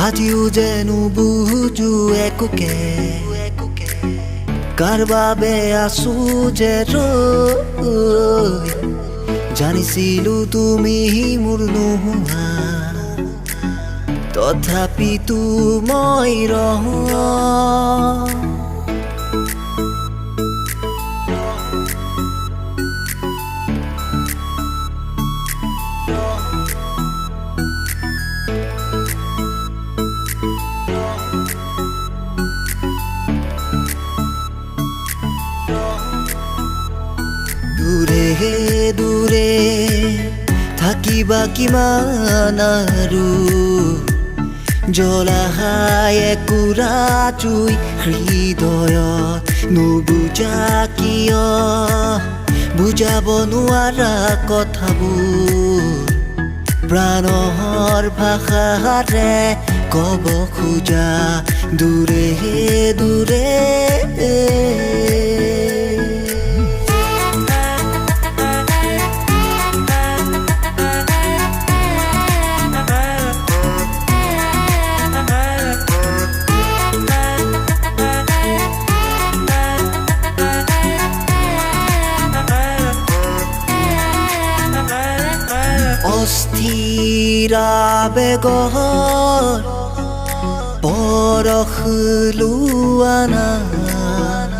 আজিও যেনো বুজো একোকে কাৰ বাবে আছো যে ৰৈ জানিছিলো তুমি মোৰ নোহোৱা তথাপিতো মই ৰহো দূৰে দূৰে থাকিবা কিমান আৰু জ্বলাই একুৰা জুই হৃদয়ত নুবুজা কিয় বুজাব নোৱাৰা কথাবোৰ প্ৰাণৰ ভাষাৰে ক'ব খোজা দূৰে দূৰে অস্থিৰ আবেগৰ পৰশ লোৱা নাই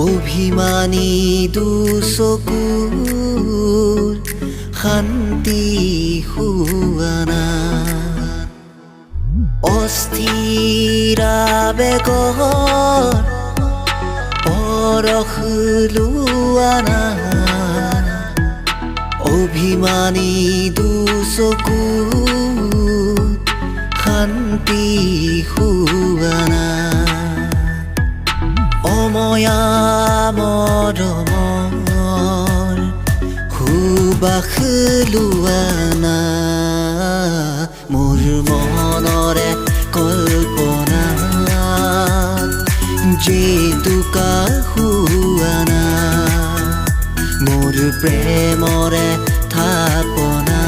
অভিমানী দুচকুৰ শান্তি হোৱা নাই অস্থিৰ আবেগৰ পৰশ লোৱা নাই অভিমানী দুচকুত শান্তি হোৱা নাই অময়া মৰমৰ সুবাস লোৱা নাই মোৰ মনৰে কল্পনা জেতুকা হোৱা নাই মোৰ প্ৰেমৰে থাপনা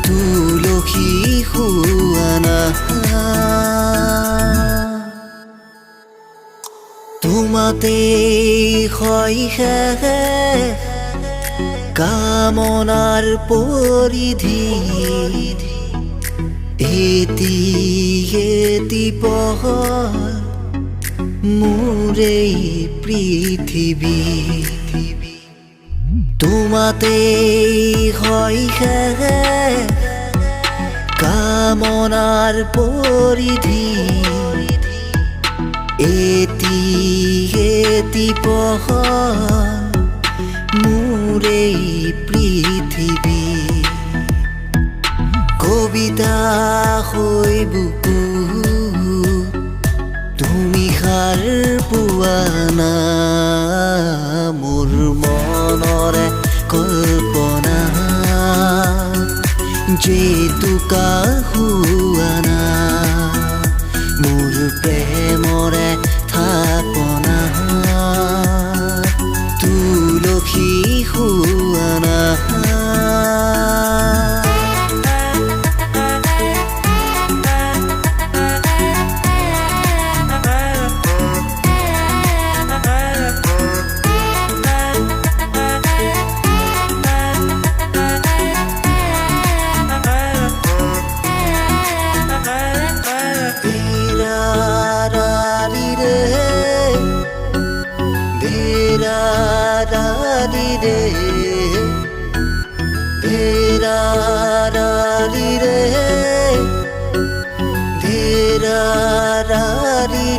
তুলসী হোৱা নাই তোমাতেই শৈশৱে কামনাৰ পৰিধি এটি এটি পহৰ মোৰে পৃথিৱী তোমাতেই শৈশৱে কামনাৰ পৰিধি এটি এটি পহৰ মোৰে পৃথিৱী কবিতা হৈ বুকু তুমি সাৰ পোৱা না মোৰ মনৰে কল্পনা জেতুকা হোৱা না মোৰ প্ৰেমৰে থাপনা তুলসী হোৱা না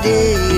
Dee